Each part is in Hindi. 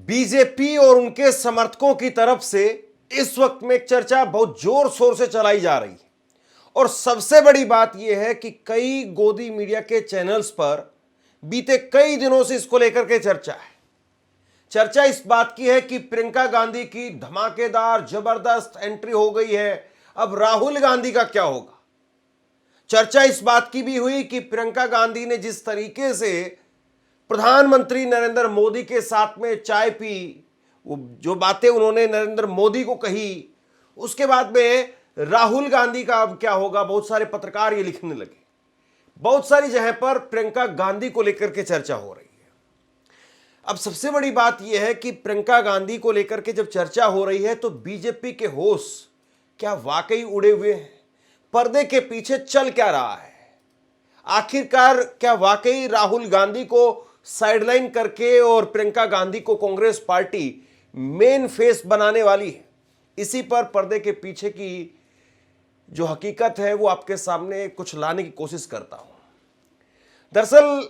बीजेपी और उनके समर्थकों की तरफ से इस वक्त में एक चर्चा बहुत जोर शोर से चलाई जा रही है और सबसे बड़ी बात यह है कि कई गोदी मीडिया के चैनल्स पर बीते कई दिनों से इसको लेकर के चर्चा है। चर्चा इस बात की है कि प्रियंका गांधी की धमाकेदार जबरदस्त एंट्री हो गई है, अब राहुल गांधी का क्या होगा। चर्चा इस बात की भी हुई कि प्रियंका गांधी ने जिस तरीके से प्रधानमंत्री नरेंद्र मोदी के साथ में चाय पी, वो जो बातें उन्होंने नरेंद्र मोदी को कही, उसके बाद में राहुल गांधी का अब क्या होगा। बहुत सारे पत्रकार ये लिखने लगे, बहुत सारी जगह पर प्रियंका गांधी को लेकर के चर्चा हो रही है। अब सबसे बड़ी बात यह है कि प्रियंका गांधी को लेकर के जब चर्चा हो रही है तो बीजेपी के होश क्या वाकई उड़े हुए हैं? पर्दे के पीछे चल क्या रहा है? आखिरकार क्या वाकई राहुल गांधी को साइडलाइन करके और प्रियंका गांधी को कांग्रेस पार्टी मेन फेस बनाने वाली है? इसी पर पर्दे के पीछे की जो हकीकत है वो आपके सामने कुछ लाने की कोशिश करता हूं। दरअसल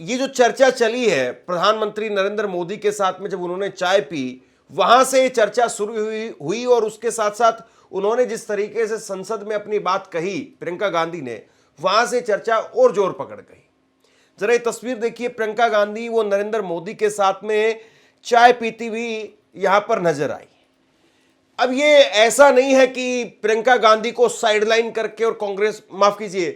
ये जो चर्चा चली है प्रधानमंत्री नरेंद्र मोदी के साथ में जब उन्होंने चाय पी, वहां से चर्चा शुरू हुई और उसके साथ साथ उन्होंने जिस तरीके से संसद में अपनी बात कही प्रियंका गांधी ने, वहां से चर्चा और जोर पकड़ गई। जरा ये तस्वीर देखिए, प्रियंका गांधी वो नरेंद्र मोदी के साथ में चाय पीती हुई यहां पर नजर आई। अब ये ऐसा नहीं है कि प्रियंका गांधी को साइडलाइन करके और कांग्रेस, माफ कीजिए,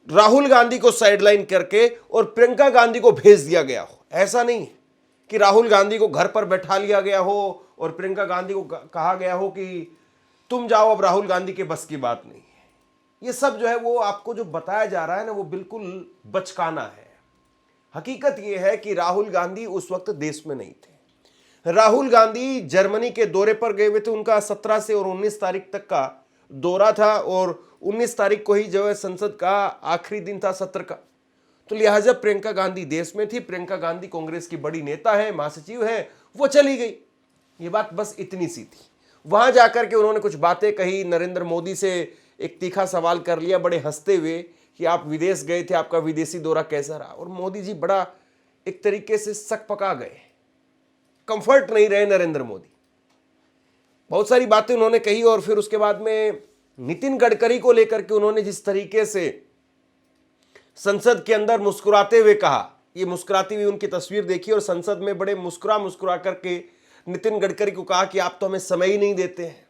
राहुल गांधी को साइडलाइन करके और प्रियंका गांधी को भेज दिया गया हो। ऐसा नहीं है कि राहुल गांधी को घर पर बैठा लिया गया हो और प्रियंका गांधी को कहा गया हो कि तुम जाओ, अब राहुल गांधी के बस की बात नहीं है। ये सब जो है वो आपको जो बताया जा रहा है ना, वो बिल्कुल बचकाना है। हकीकत ये है कि राहुल गांधी उस वक्त देश में नहीं थे। राहुल गांधी जर्मनी के दौरे पर गए हुए थे। उनका 17 से और 19 तारीख तक का दौरा था और 19 तारीख को ही जो है संसद का आखिरी दिन था सत्र का। तो लिहाजा प्रियंका गांधी देश में थी। प्रियंका गांधी कांग्रेस की बड़ी नेता है, महासचिव है, वो चली गई। ये बात बस इतनी सी थी। वहां जाकर के उन्होंने कुछ बातें कही, नरेंद्र मोदी से एक तीखा सवाल कर लिया बड़े हंसते हुए कि आप विदेश गए थे, आपका विदेशी दौरा कैसा रहा। और मोदी जी बड़ा एक तरीके से सक पका गए, कंफर्ट नहीं रहे नरेंद्र मोदी। बहुत सारी बातें उन्होंने कही और फिर उसके बाद में नितिन गडकरी को लेकर के उन्होंने जिस तरीके से संसद के अंदर मुस्कुराते हुए कहा, ये मुस्कुराती हुई उनकी तस्वीर देखी और संसद में बड़े मुस्कुरा करके नितिन गडकरी को कहा कि आप तो हमें समय ही नहीं देते हैं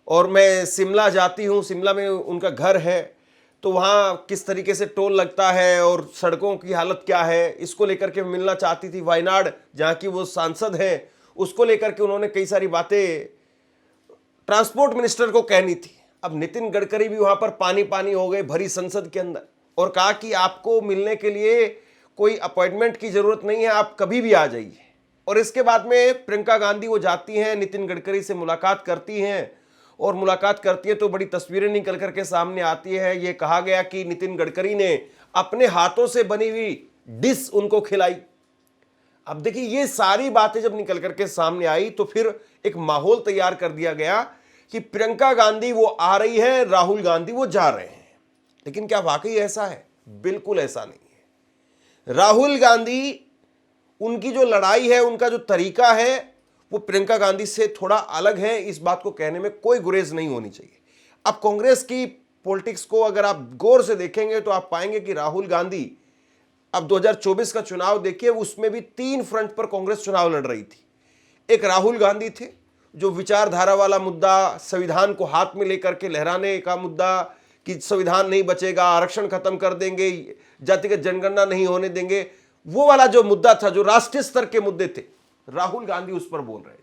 और मैं शिमला जाती हूं, शिमला में उनका घर है, तो वहाँ किस तरीके से टोल लगता है और सड़कों की हालत क्या है, इसको लेकर के मिलना चाहती थी। वायनाड जहाँ की वो सांसद हैं, उसको लेकर के उन्होंने कई सारी बातें ट्रांसपोर्ट मिनिस्टर को कहनी थी। अब नितिन गडकरी भी वहाँ पर पानी पानी हो गए भरी संसद के अंदर और कहा कि आपको मिलने के लिए कोई अपॉइंटमेंट की ज़रूरत नहीं है, आप कभी भी आ जाइए। और इसके बाद में प्रियंका गांधी वो जाती हैं, नितिन गडकरी से मुलाकात करती हैं और मुलाकात करती है तो बड़ी तस्वीरें निकल करके सामने आती है। ये कहा गया कि नितिन गडकरी ने अपने हाथों से बनी हुई डिश उनको खिलाई। अब देखिए, ये सारी बातें जब निकल करके सामने आई तो फिर एक माहौल तैयार कर दिया गया कि प्रियंका गांधी वो आ रही है, राहुल गांधी वो जा रहे हैं। लेकिन क्या वाकई ऐसा है? बिल्कुल ऐसा नहीं है। राहुल गांधी, उनकी जो लड़ाई है, उनका जो तरीका है, वो प्रियंका गांधी से थोड़ा अलग है। इस बात को कहने में कोई गुरेज नहीं होनी चाहिए। अब कांग्रेस की पॉलिटिक्स को अगर आप गौर से देखेंगे तो आप पाएंगे कि राहुल गांधी, अब 2024 का चुनाव देखिए, उसमें भी 3 फ्रंट पर कांग्रेस चुनाव लड़ रही थी। एक राहुल गांधी थे जो विचारधारा वाला मुद्दा, संविधान को हाथ में लेकर के लहराने का मुद्दा कि संविधान नहीं बचेगा, आरक्षण खत्म कर देंगे, जातिगत जनगणना नहीं होने देंगे, वो वाला जो मुद्दा था, जो राष्ट्रीय स्तर के मुद्दे थे, राहुल गांधी उस पर बोल रहे थे।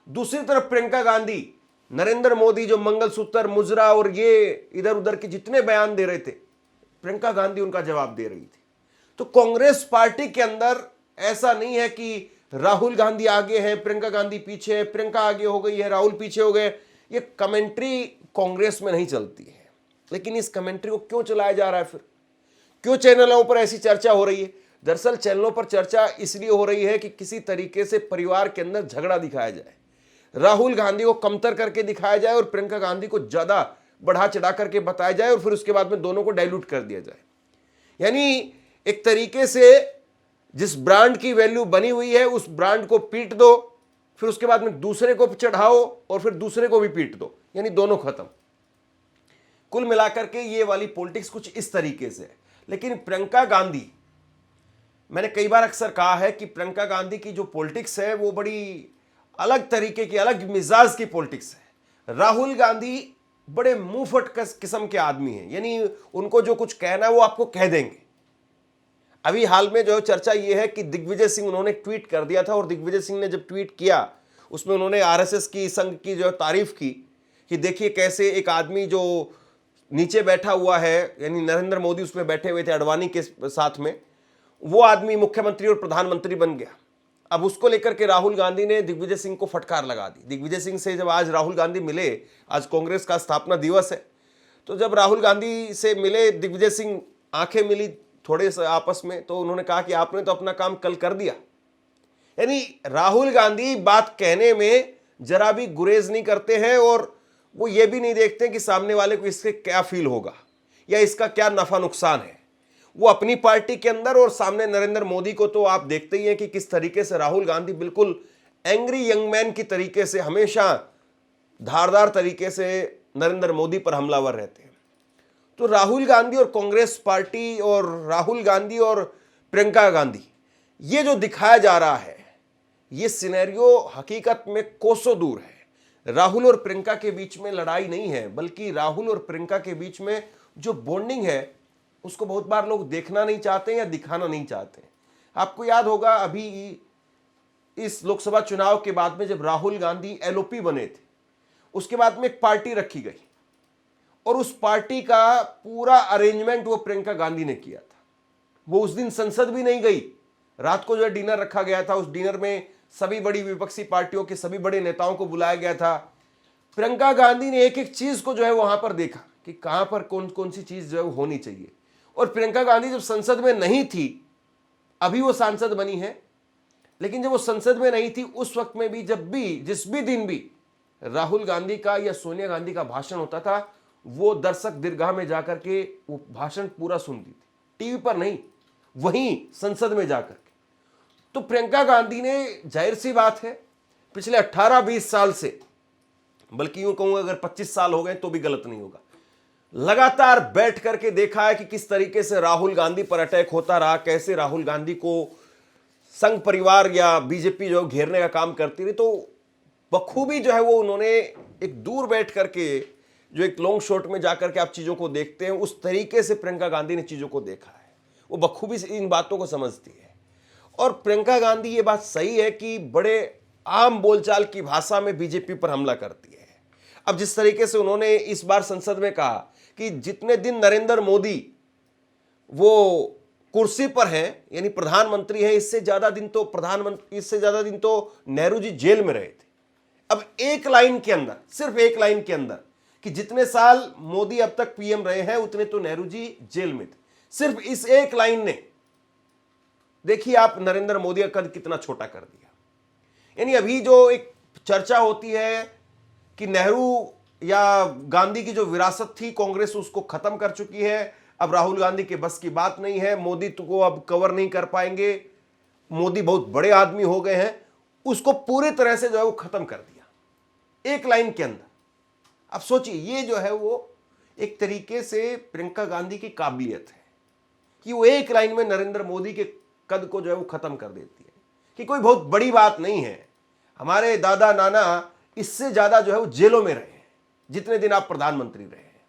दूसरी तरफ प्रियंका गांधी, नरेंद्र मोदी जो मंगलसूत्र, मुजरा और ये इधर उधर के जितने बयान दे रहे थे, प्रियंका गांधी उनका जवाब दे रही थी। तो कांग्रेस पार्टी के अंदर ऐसा नहीं है कि राहुल गांधी आगे है, प्रियंका गांधी पीछे है, प्रियंका आगे हो गई है, राहुल पीछे हो गए। ये कमेंट्री कांग्रेस में नहीं चलती है। लेकिन इस कमेंट्री को क्यों चलाया जा रहा है? फिर क्यों चैनलों पर ऐसी चर्चा हो रही है? दरअसल चैनलों पर चर्चा इसलिए हो रही है कि किसी तरीके से परिवार के अंदर झगड़ा दिखाया जाए, राहुल गांधी को कमतर करके दिखाया जाए और प्रियंका गांधी को ज्यादा बढ़ा चढ़ा करके बताया जाए और फिर उसके बाद में दोनों को डाइल्यूट कर दिया जाए। यानी एक तरीके से जिस ब्रांड की वैल्यू बनी हुई है उस ब्रांड को पीट दो, फिर उसके बाद में दूसरे को चढ़ाओ और फिर दूसरे को भी पीट दो, यानी दोनों खत्म। कुल मिलाकर के ये वाली पॉलिटिक्स कुछ इस तरीके से है। लेकिन प्रियंका गांधी, मैंने कई बार अक्सर कहा है कि प्रियंका गांधी की जो पॉलिटिक्स है वो बड़ी अलग तरीके की, अलग मिजाज की पॉलिटिक्स है। राहुल गांधी बड़े मुंहफट किस्म के आदमी हैं, यानी उनको जो कुछ कहना है वो आपको कह देंगे। अभी हाल में जो चर्चा ये है कि दिग्विजय सिंह, उन्होंने ट्वीट कर दिया था और दिग्विजय सिंह ने जब ट्वीट किया उसमें उन्होंने आरएसएस की संघ की जो तारीफ की कि देखिए कैसे एक आदमी जो नीचे बैठा हुआ है, यानी नरेंद्र मोदी उसमें बैठे हुए थे अडवाणी के साथ में, वो आदमी मुख्यमंत्री और प्रधानमंत्री बन गया। अब उसको लेकर के राहुल गांधी ने दिग्विजय सिंह को फटकार लगा दी। दिग्विजय सिंह से जब आज राहुल गांधी मिले, आज कांग्रेस का स्थापना दिवस है, तो जब राहुल गांधी से मिले दिग्विजय सिंह, आंखें मिली थोड़े से आपस में, तो उन्होंने कहा कि आपने तो अपना काम कल कर दिया। यानी राहुल गांधी बात कहने में जरा भी गुरेज नहीं करते हैं और वो ये भी नहीं देखते कि सामने वाले को इससे क्या फील होगा या इसका क्या नफा नुकसान है। वो अपनी पार्टी के अंदर और सामने नरेंद्र मोदी को तो आप देखते ही हैं कि किस तरीके से राहुल गांधी बिल्कुल एंग्री यंग मैन की तरीके से हमेशा धारदार तरीके से नरेंद्र मोदी पर हमलावर रहते हैं। तो राहुल गांधी और कांग्रेस पार्टी और राहुल गांधी और प्रियंका गांधी, ये जो दिखाया जा रहा है, ये सिनेरियो हकीकत में कोसों दूर है। राहुल और प्रियंका के बीच में लड़ाई नहीं है, बल्कि राहुल और प्रियंका के बीच में जो बॉन्डिंग है उसको बहुत बार लोग देखना नहीं चाहते या दिखाना नहीं चाहते। आपको याद होगा अभी इस लोकसभा चुनाव के बाद में जब राहुल गांधी एलओपी बने थे, उसके बाद में एक पार्टी रखी गई और उस पार्टी का पूरा अरेंजमेंट वो प्रियंका गांधी ने किया था। वो उस दिन संसद भी नहीं गई, रात को जो है डिनर रखा गया था, उस डिनर में सभी बड़ी विपक्षी पार्टियों के सभी बड़े नेताओं को बुलाया गया था। प्रियंका गांधी ने एक एक चीज को जो है वहां पर देखा कि कहां पर कौन कौन सी चीज जो है वो होनी चाहिए। और प्रियंका गांधी जब संसद में नहीं थी, अभी वो सांसद बनी है, लेकिन जब वो संसद में नहीं थी उस वक्त में भी, जब भी जिस भी दिन भी राहुल गांधी का या सोनिया गांधी का भाषण होता था, वो दर्शक दीर्घा में जाकर के वो भाषण पूरा सुनती थी, टीवी पर नहीं, वहीं संसद में जाकर के। तो प्रियंका गांधी ने, जाहिर सी बात है, पिछले 18-20 साल से, बल्कि यूं कहूंगा अगर 25 साल हो गए तो भी गलत नहीं होगा, लगातार बैठ करके देखा है कि किस तरीके से राहुल गांधी पर अटैक होता रहा, कैसे राहुल गांधी को संघ परिवार या बीजेपी जो घेरने का काम करती रही। तो बखूबी जो है वो उन्होंने एक दूर बैठ करके, जो एक लॉन्ग शॉट में जाकर के आप चीजों को देखते हैं, उस तरीके से प्रियंका गांधी ने चीजों को देखा है। वो बखूबी से इन बातों को समझती है। और प्रियंका गांधी, ये बात सही है कि बड़े आम बोलचाल की भाषा में बीजेपी पर हमला करती है। अब जिस तरीके से उन्होंने इस बार संसद में कहा कि जितने दिन नरेंद्र मोदी वो कुर्सी पर हैं, यानी प्रधानमंत्री हैं, इससे ज्यादा दिन तो नेहरू जी जेल में रहे थे। अब एक लाइन के अंदर, सिर्फ एक लाइन के अंदर, कि जितने साल मोदी अब तक पीएम रहे हैं उतने तो नेहरू जी जेल में थे। सिर्फ इस एक लाइन ने, देखिए आप, नरेंद्र मोदी का कद कितना छोटा कर दिया। यानी अभी जो एक चर्चा होती है कि नेहरू या गांधी की जो विरासत थी कांग्रेस उसको खत्म कर चुकी है, अब राहुल गांधी के बस की बात नहीं है, मोदी को अब कवर नहीं कर पाएंगे, मोदी बहुत बड़े आदमी हो गए हैं, उसको पूरी तरह से जो है वो खत्म कर दिया एक लाइन के अंदर। अब सोचिए, ये जो है वो एक तरीके से प्रियंका गांधी की काबिलियत है कि वो एक लाइन में नरेंद्र मोदी के कद को जो है वो खत्म कर देती है कि कोई बहुत बड़ी बात नहीं है, हमारे दादा नाना इससे ज्यादा जो है वो जेलों में रहे हैं, जितने दिन आप प्रधानमंत्री रहे हैं,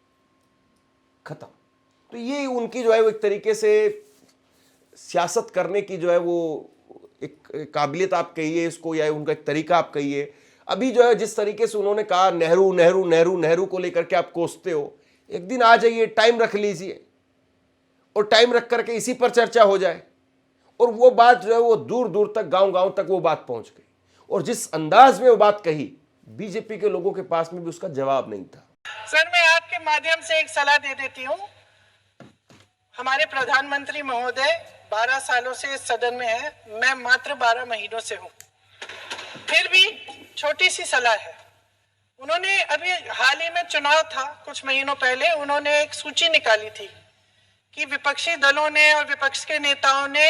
खत्म। तो ये उनकी जो है वो एक तरीके से सियासत करने की जो है वो एक काबिलियत आप कहिए इसको, या उनका एक तरीका आप कहिए। अभी जो है जिस तरीके से उन्होंने कहा नेहरू नेहरू नेहरू नेहरू को लेकर के आप कोसते हो, एक दिन आ जाइए, टाइम रख लीजिए और टाइम रख करके इसी पर चर्चा हो जाए। और वो बात जो है वो दूर दूर तक, गांव गांव तक वो बात पहुंच गई। और जिस अंदाज में वो बात कही, बीजेपी के लोगों के पास में भी उसका जवाब नहीं था। सर, मैं आपके माध्यम से एक सलाह दे देती हूँ। हमारे प्रधानमंत्री महोदय 12 सालों से इस सदन में हैं, मैं मात्र 12 महीनों से हूँ। फिर भी छोटी सी सलाह है। उन्होंने अभी हाल ही में चुनाव था, कुछ महीनों पहले, उन्होंने एक सूची निकाली थी कि विपक्षी दलों ने और विपक्ष के नेताओं ने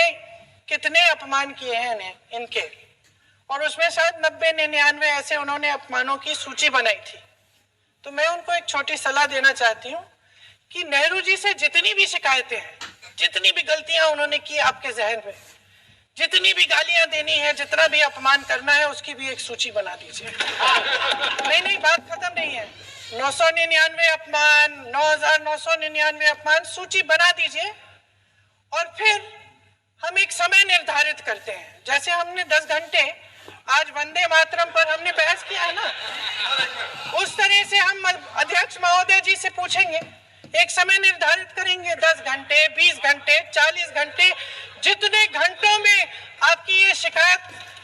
कितने अपमान किए हैं इनके, और उसमें शायद 90-99 ऐसे उन्होंने अपमानों की सूची बनाई थी। तो मैं उनको एक छोटी सलाह देना चाहती हूँ कि नेहरू जी से जितनी भी शिकायतें हैं, जितनी भी गलतियां उन्होंने की आपके जहन में, जितनी भी गालियां देनी है, जितना भी अपमान करना है, उसकी भी एक सूची बना दीजिए। नहीं, बात खत्म नहीं है। 999 अपमान, 9,999 अपमान, सूची बना दीजिए और फिर हम एक समय निर्धारित करते हैं। जैसे हमने 10 घंटे आज वंदे मातरम पर हमने बहस किया है ना, उस तरह से हम अध्यक्ष महोदय जी से पूछेंगे, एक समय निर्धारित करेंगे, 10 घंटे, 20 घंटे, 40 घंटे, जितने घंटों में आपकी ये शिकायत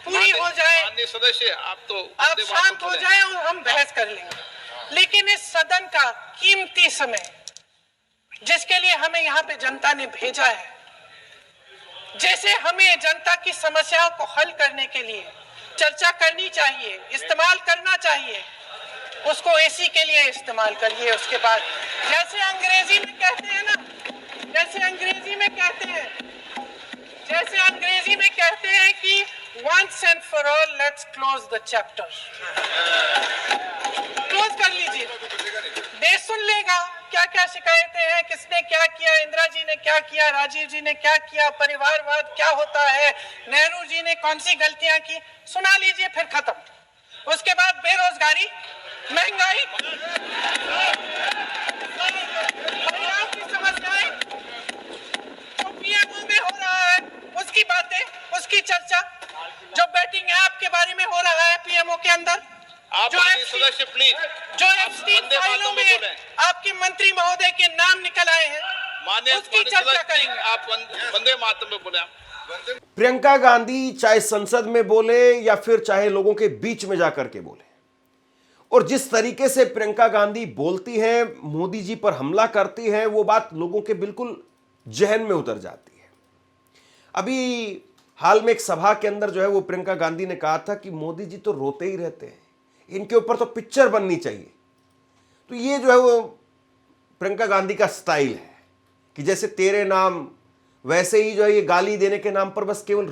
पूरी हो जाए, माननीय सदस्य आप शांत हो जाए और हम बहस कर लेंगे। लेकिन इस सदन का कीमती समय, जिसके लिए हमें यहाँ पे जनता ने भेजा है, जैसे हमें जनता की समस्याओं को हल करने के लिए चर्चा करनी चाहिए, इस्तेमाल करना चाहिए, उसको एसी के लिए इस्तेमाल करिए। उसके बाद जैसे अंग्रेजी में कहते हैं ना, जैसे अंग्रेजी में कहते हैं कि once and for all let's close the chapter, close कर लीजिए। देश सुन लेगा क्या क्या शिकायतें हैं, किसने क्या किया, इंदिरा जी ने क्या किया, राजीव जी ने क्या किया, परिवारवाद क्या होता है, नेहरू जी ने कौन सी गलतियां की, सुना लीजिए, फिर खत्म। उसके बाद बेरोजगारी, महंगाई, महिलाओं की समस्याएं, जो पीएमओ में हो रहा है उसकी बातें, उसकी चर्चा, जो बैटिंग ऐप के बारे में हो रहा है पीएमओ के अंदर, आप सदस्य प्लीज, जो एफस्टीन फाइलों में आपके मंत्री महोदय के नाम निकल आए हैं, माननीय उसकी चर्चा करेंगे। आप वंदे मातरम में बोले। प्रियंका गांधी चाहे संसद में बोले या फिर चाहे लोगों के बीच में जाकर के बोले, और जिस तरीके से प्रियंका गांधी बोलती हैं, मोदी जी पर हमला करती हैं, वो बात लोगों के बिल्कुल जहन में उतर जाती है। अभी हाल में एक सभा के अंदर जो है वो प्रियंका गांधी ने कहा था कि मोदी जी तो रोते ही रहते हैं, इनके ऊपर तो पिक्चर बननी चाहिए। तो ये जो है वो प्रियंका गांधी का स्टाइल है कि जैसे तेरे नाम, वैसे ही जो है ये गाली देने के नाम पर बस केवल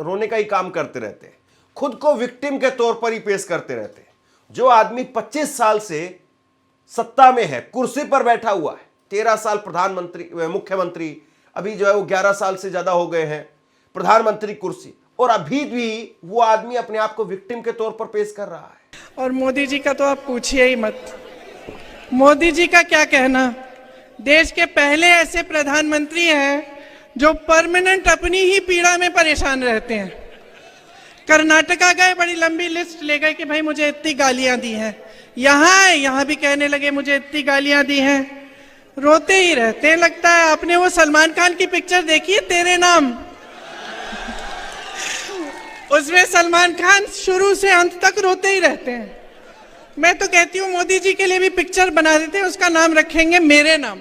रोने का ही काम करते रहते हैं, खुद को विक्टिम के तौर पर ही पेश करते रहते हैं। जो आदमी 25 साल से सत्ता में है, कुर्सी पर बैठा हुआ है, 13 साल प्रधानमंत्री मुख्यमंत्री, अभी जो है वो 11 साल से ज्यादा हो गए हैं प्रधानमंत्री कुर्सी, और अभी भी वो आदमी अपने आप को विक्टिम के तौर पर पेश कर रहा है। और मोदी जी का तो आप पूछिए ही मत। मोदी जी का क्या कहना, देश के पहले ऐसे प्रधानमंत्री हैं जो परमानेंट अपनी ही पीड़ा में परेशान रहते हैं। कर्नाटका गए, बड़ी लंबी लिस्ट ले गए कि भाई मुझे इतनी गालियां दी हैं, यहाँ भी कहने लगे मुझे इतनी गालियां दी हैं, रोते ही रहते हैं। लगता है आपने वो सलमान खान की पिक्चर देखी है तेरे नाम, उसमें सलमान खान शुरू से अंत तक रोते ही रहते हैं। मैं तो कहती हूँ मोदी जी के लिए भी पिक्चर बना देते हैं, उसका नाम रखेंगे मेरे नाम।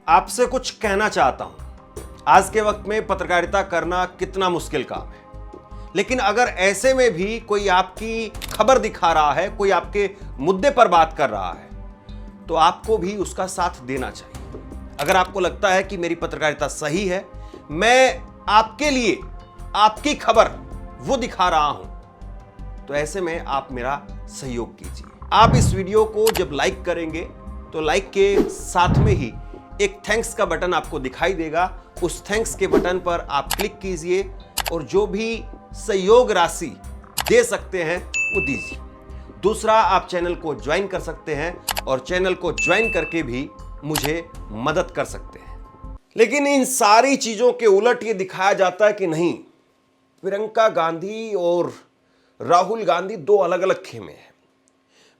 आपसे कुछ कहना चाहता हूं, आज के वक्त में पत्रकारिता करना कितना मुश्किल काम है, लेकिन अगर ऐसे में भी कोई आपकी खबर दिखा रहा है, कोई आपके मुद्दे पर बात कर रहा है, तो आपको भी उसका साथ देना चाहिए। अगर आपको लगता है कि मेरी पत्रकारिता सही है, मैं आपके लिए आपकी खबर वो दिखा रहा हूं, तो ऐसे में आप मेरा सहयोग कीजिए। आप इस वीडियो को जब लाइक करेंगे तो लाइक के साथ में ही एक थैंक्स का बटन आपको दिखाई देगा, उस थैंक्स के बटन पर आप क्लिक कीजिए और जो भी सहयोग राशि दे सकते हैं वो दीजिए। दूसरा, आप चैनल को ज्वाइन कर सकते हैं और चैनल को ज्वाइन करके भी मुझे मदद कर सकते हैं। लेकिन इन सारी चीजों के उलट ये दिखाया जाता है कि नहीं, प्रियंका गांधी और राहुल गांधी दो अलग अलग खेमे हैं।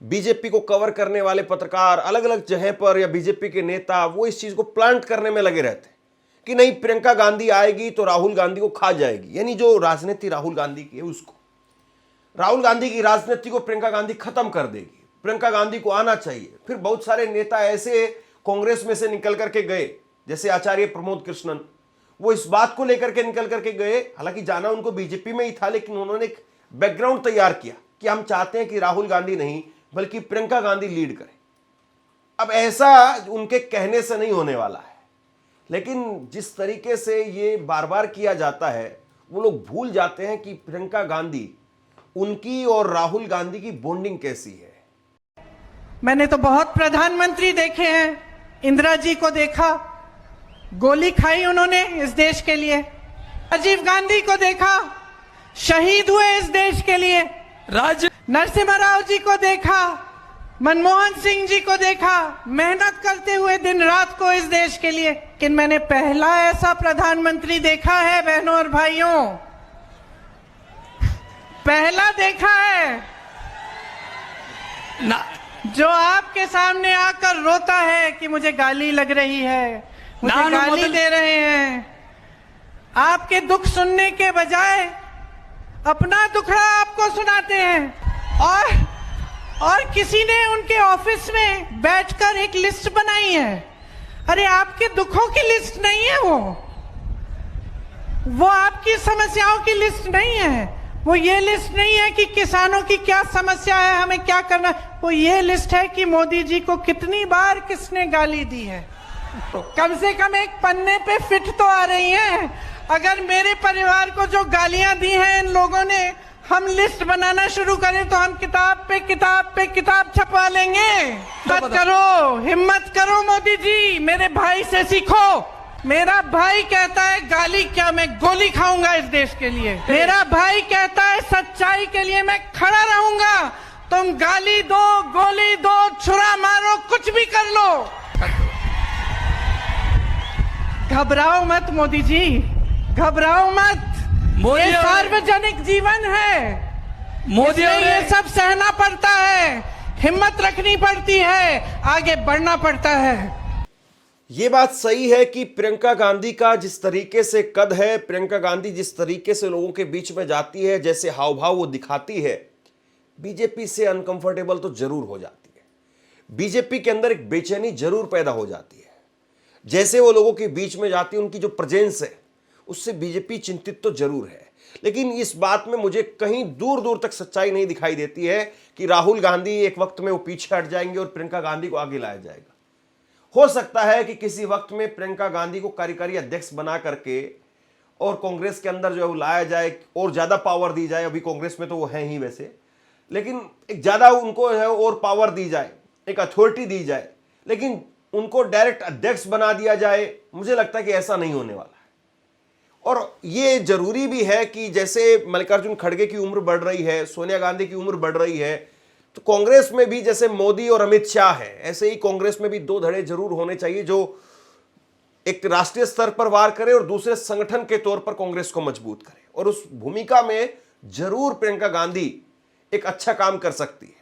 बीजेपी को कवर करने वाले पत्रकार अलग अलग जगह पर, या बीजेपी के नेता, वो इस चीज को प्लांट करने में लगे रहते हैं कि नहीं, प्रियंका गांधी आएगी तो राहुल गांधी को खा जाएगी, यानी जो राजनीति राहुल गांधी की है उसको, राहुल गांधी की राजनीति को प्रियंका गांधी खत्म कर देगी, प्रियंका गांधी को आना चाहिए। फिर बहुत सारे नेता ऐसे कांग्रेस में से निकल करके गए, जैसे आचार्य प्रमोद कृष्णन, वो इस बात को लेकर के निकल करके गए, हालांकि जाना उनको बीजेपी में ही था, लेकिन उन्होंने एक बैकग्राउंड तैयार किया कि हम चाहते हैं कि राहुल गांधी नहीं बल्कि प्रियंका गांधी लीड करे। अब ऐसा उनके कहने से नहीं होने वाला है, लेकिन जिस तरीके से ये बार बार किया जाता है, वो लोग भूल जाते हैं कि प्रियंका गांधी, उनकी और राहुल गांधी की बॉन्डिंग कैसी है। मैंने तो बहुत प्रधानमंत्री देखे हैं। इंदिरा जी को देखा, गोली खाई उन्होंने इस देश के लिए। राजीव गांधी को देखा, शहीद हुए इस देश के लिए। नरसिम्हा राव जी को देखा, मनमोहन सिंह जी को देखा, मेहनत करते हुए दिन रात को इस देश के लिए। लेकिन मैंने पहला ऐसा प्रधानमंत्री देखा है बहनों और भाइयों, पहला देखा है ना, जो आपके सामने आकर रोता है कि मुझे गाली लग रही है, मुझे गाली दे रहे हैं। आपके दुख सुनने के बजाय अपना दुखड़ा आपको सुनाते हैं। और किसी ने उनके ऑफिस में बैठकर एक लिस्ट बनाई है। अरे आपके दुखों की लिस्ट नहीं है वो आपकी समस्याओं की लिस्ट नहीं है। वो ये लिस्ट नहीं है कि किसानों की क्या समस्या है, हमें क्या करना। वो ये लिस्ट है कि मोदी जी को कितनी बार किसने गाली दी है। कम से कम एक पन्ने पे फिट तो आ रही है। अगर मेरे परिवार को जो गालियां दी हैं इन लोगों ने, हम लिस्ट बनाना शुरू करें तो हम किताब पे किताब छपवा लेंगे। हिम्मत करो मोदी जी, मेरे भाई से सीखो। मेरा भाई कहता है गाली क्या, मैं गोली खाऊंगा इस देश के लिए। मेरा भाई कहता है सच्चाई के लिए मैं खड़ा रहूंगा। तुम गाली दो, गोली दो, छुरा मारो, कुछ भी कर लो, घबराओ मत मोदी जी, घबराओ मत। ये सार्वजनिक जीवन है, मोदी ये सब सहना पड़ता है, हिम्मत रखनी पड़ती है, आगे बढ़ना पड़ता है। ये बात सही है कि प्रियंका गांधी का जिस तरीके से कद है, प्रियंका गांधी जिस तरीके से लोगों के बीच में जाती है, जैसे हाव भाव वो दिखाती है, बीजेपी से अनकंफर्टेबल तो जरूर हो जाती है। बीजेपी के अंदर एक बेचैनी जरूर पैदा हो जाती है। जैसे वो लोगों के बीच में जाती है, उनकी जो प्रेजेंस है, उससे बीजेपी चिंतित तो जरूर है। लेकिन इस बात में मुझे कहीं दूर दूर तक सच्चाई नहीं दिखाई देती है कि राहुल गांधी एक वक्त में वो पीछे हट जाएंगे और प्रियंका गांधी को आगे लाया जाएगा। हो सकता है कि किसी वक्त में प्रियंका गांधी को कार्यकारी अध्यक्ष बना करके और कांग्रेस के अंदर जो है वो लाया जाए और ज्यादा पावर दी जाए। अभी कांग्रेस में तो वो है ही वैसे, लेकिन एक ज्यादा उनको है और पावर दी जाए, एक अथॉरिटी दी जाए, लेकिन उनको डायरेक्ट अध्यक्ष बना दिया जाए, मुझे लगता है कि ऐसा नहीं होने वाला है। और ये जरूरी भी है कि जैसे मल्लिकार्जुन खड़गे की उम्र बढ़ रही है, सोनिया गांधी की उम्र बढ़ रही है, तो कांग्रेस में भी जैसे मोदी और अमित शाह है, ऐसे ही कांग्रेस में भी दो धड़े जरूर होने चाहिए, जो एक राष्ट्रीय स्तर पर वार करे और दूसरे संगठन के तौर पर कांग्रेस को मजबूत करे। और उस भूमिका में जरूर प्रियंका गांधी एक अच्छा काम कर सकती है।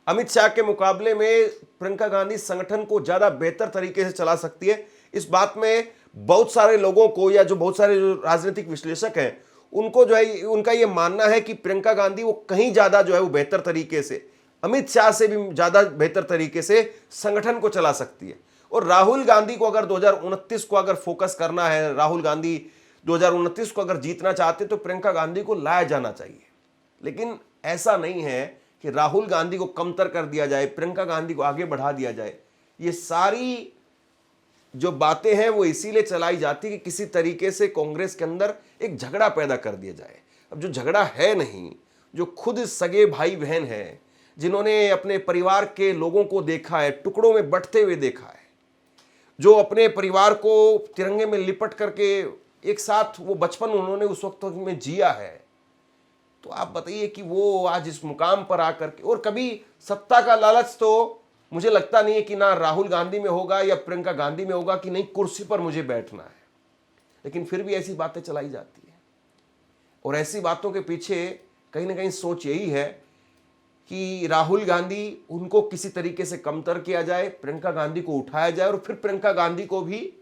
अमित शाह के मुकाबले में प्रियंका गांधी संगठन को ज्यादा बेहतर तरीके से चला सकती है। इस बात में बहुत सारे लोगों को, या जो बहुत सारे जो राजनीतिक विश्लेषक हैं, उनको जो है उनका यह मानना है कि प्रियंका गांधी वो कहीं ज्यादा जो है वो बेहतर तरीके से, अमित शाह से भी ज्यादा बेहतर तरीके से संगठन को चला सकती है। और राहुल गांधी को अगर 2029 को अगर फोकस करना है, राहुल गांधी 2029 को अगर जीतना चाहते तो प्रियंका गांधी को लाया जाना चाहिए। लेकिन ऐसा नहीं है कि राहुल गांधी को कमतर कर दिया जाए, प्रियंका गांधी को आगे बढ़ा दिया जाए। ये सारी जो बातें हैं वो इसीलिए चलाई जाती कि किसी तरीके से कांग्रेस के अंदर एक झगड़ा पैदा कर दिया जाए। अब जो झगड़ा है नहीं, जो खुद सगे भाई बहन हैं, जिन्होंने अपने परिवार के लोगों को देखा है, टुकड़ों में बंटते हुए देखा है, जो अपने परिवार को तिरंगे में लिपट करके एक साथ वो बचपन उन्होंने उस वक्त में जिया है, तो आप बताइए कि वो आज इस मुकाम पर आकर के, और कभी सत्ता का लालच तो मुझे लगता नहीं है कि ना राहुल गांधी में होगा या प्रियंका गांधी में होगा कि नहीं कुर्सी पर मुझे बैठना है, लेकिन फिर भी ऐसी बातें चलाई जाती है। और ऐसी बातों के पीछे कहीं ना कहीं सोच यही है कि राहुल गांधी उनको किसी तरीके से कमतर किया जाए, प्रियंका गांधी को उठाया जाए, और फिर प्रियंका गांधी को भी,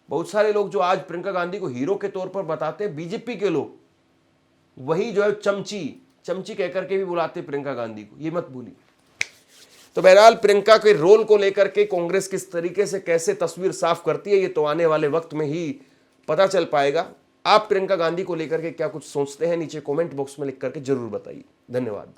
बहुत सारे लोग जो आज प्रियंका गांधी को हीरो के तौर पर बताते हैं, बीजेपी के लोग वही जो है चमची कहकर के भी बुलाते प्रियंका गांधी को, ये मत भूलिए। तो बहरहाल प्रियंका के रोल को लेकर के कांग्रेस किस तरीके से कैसे तस्वीर साफ करती है, ये तो आने वाले वक्त में ही पता चल पाएगा। आप प्रियंका गांधी को लेकर के क्या कुछ सोचते हैं, नीचे कमेंट बॉक्स में लिख करके जरूर बताइए। धन्यवाद।